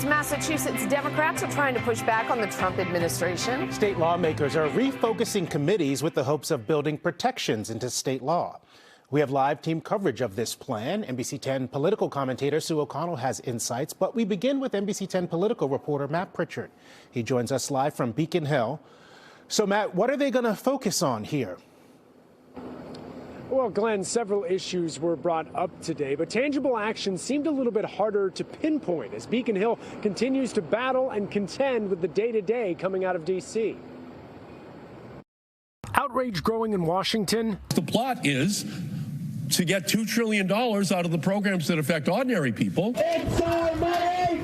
as Massachusetts Democrats are trying to push back on the Trump administration. State lawmakers are refocusing committees with the hopes of building protections into state law. We have live team coverage of this plan. NBC10 political commentator Sue O'Connell has insights, but we begin with NBC10 political reporter Matt Pritchard. He joins us live from Beacon Hill. So, Matt, what are they going to focus on here? Well, Glenn, several issues were brought up today, but tangible action seemed a little bit harder to pinpoint as Beacon Hill continues to battle and contend with the day-to-day coming out of D.C. Outrage growing in Washington. The plot is to get $2 trillion out of the programs that affect ordinary people. It's our money!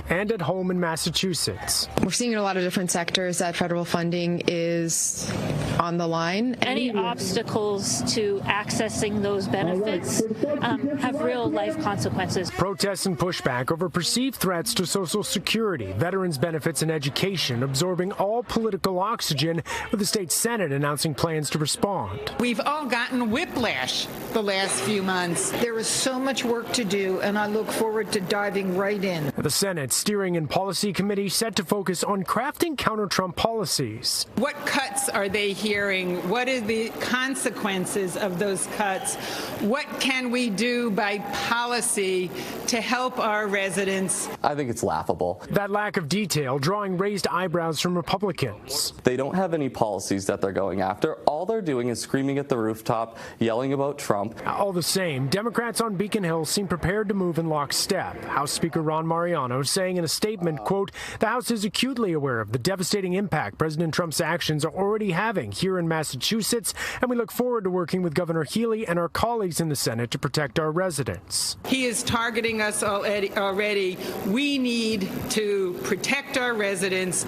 And at home in Massachusetts. We're seeing in a lot of different sectors that federal funding is on the line. Any obstacles to accessing those benefits have real life consequences. Protests and pushback over perceived threats to Social Security, veterans' benefits, and education absorbing all political oxygen, with the state Senate announcing plans to respond. We've all gotten whiplash the last few months. There is so much work to do, and I look forward to diving right in. The Senate Steering and Policy Committee set to focus on crafting counter-Trump policies. What cuts are they hearing? What are the consequences of those cuts? What can we do by policy to help our residents? I think it's laughable. That lack of detail drawing raised eyebrows from Republicans. They don't have any policies that they're going after. All they're doing is screaming at the rooftop, yelling about Trump. All the same, Democrats on Beacon Hill seem prepared to move in lockstep. House Speaker Ron Mariano saying in a statement, quote, "The House is acutely aware of the devastating impact President Trump's actions are already having here in Massachusetts, and we look forward to working with Governor Healey and our colleagues in the Senate to protect our residents." He is targeting us already. We need to protect our residents.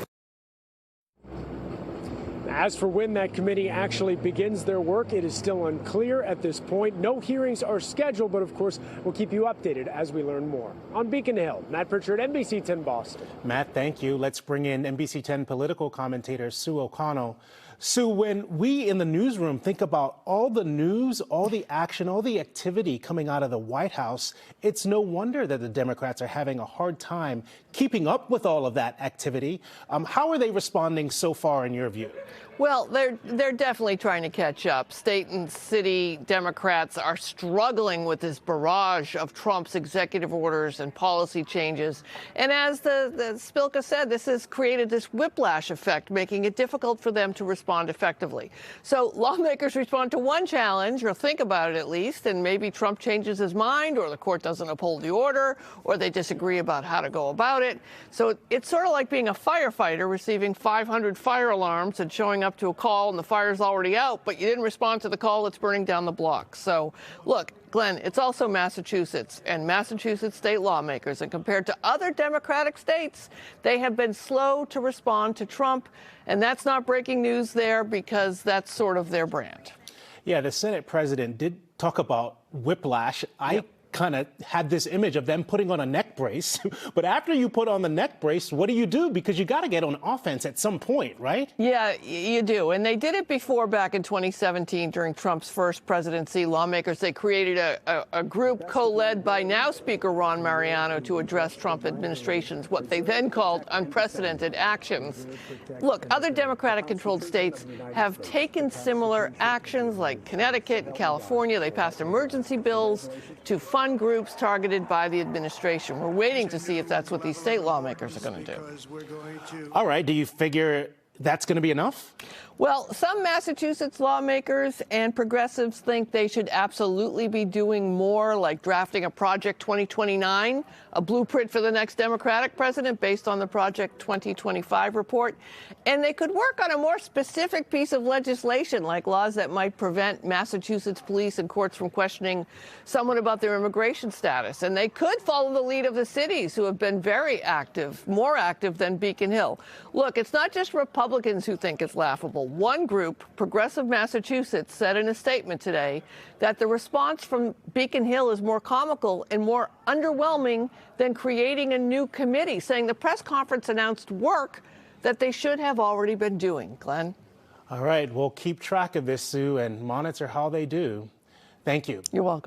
As for when that committee actually begins their work, it is still unclear at this point. No hearings are scheduled, but of course, we'll keep you updated as we learn more. On Beacon Hill, Matt Pritchard, NBC10 Boston. Matt, thank you. Let's bring in NBC10 political commentator Sue O'Connell. Sue, when we in the newsroom think about all the news, all the action, all the activity coming out of the White House, it's no wonder that the Democrats are having a hard time keeping up with all of that activity. How are they responding so far in your view? Well, they're definitely trying to catch up. State and city Democrats are struggling with this barrage of Trump's executive orders and policy changes. And as the Spilka said, this has created this whiplash effect, making it difficult for them to respond effectively. So lawmakers respond to one challenge, or think about it at least, and maybe Trump changes his mind, or the court doesn't uphold the order, or they disagree about how to go about it. So it's sort of like being a firefighter receiving 500 fire alarms and showing up to a call and the fire's already out, but you didn't respond to the call that's burning down the block. So look, Glenn, it's also Massachusetts and Massachusetts state lawmakers, and compared to other Democratic states, they have been slow to respond to Trump, and that's not breaking news there because that's sort of their brand. Yeah, the Senate president did talk about whiplash. I kind of had this image of them putting on a neck brace. But after you put on the neck brace, what do you do? Because you got to get on offense at some point, right? Yeah, you do. And they did it before back in 2017 during Trump's first presidency. Lawmakers, they created a group co-led by now Speaker Ron Mariano to address Trump administration's what they then called unprecedented actions. Look, other Democratic-controlled states have taken similar actions, like Connecticut and California. They passed emergency bills to fund groups targeted by the administration. We're waiting to see if that's what these state lawmakers are going to do. All right. Do you figure that's going to be enough? Well, some Massachusetts lawmakers and progressives think they should absolutely be doing more, like drafting a Project 2029, a blueprint for the next Democratic president based on the Project 2025 report. And they could work on a more specific piece of legislation, like laws that might prevent Massachusetts police and courts from questioning someone about their immigration status. And they could follow the lead of the cities, who have been very active, more active than Beacon Hill. Look, it's not just Republicans who think it's laughable. One group, Progressive Massachusetts, said in a statement today that the response from Beacon Hill is more comical and more underwhelming than creating a new committee, saying the press conference announced work that they should have already been doing. Glenn? All right. We'll keep track of this, Sue, and monitor how they do. Thank you. You're welcome.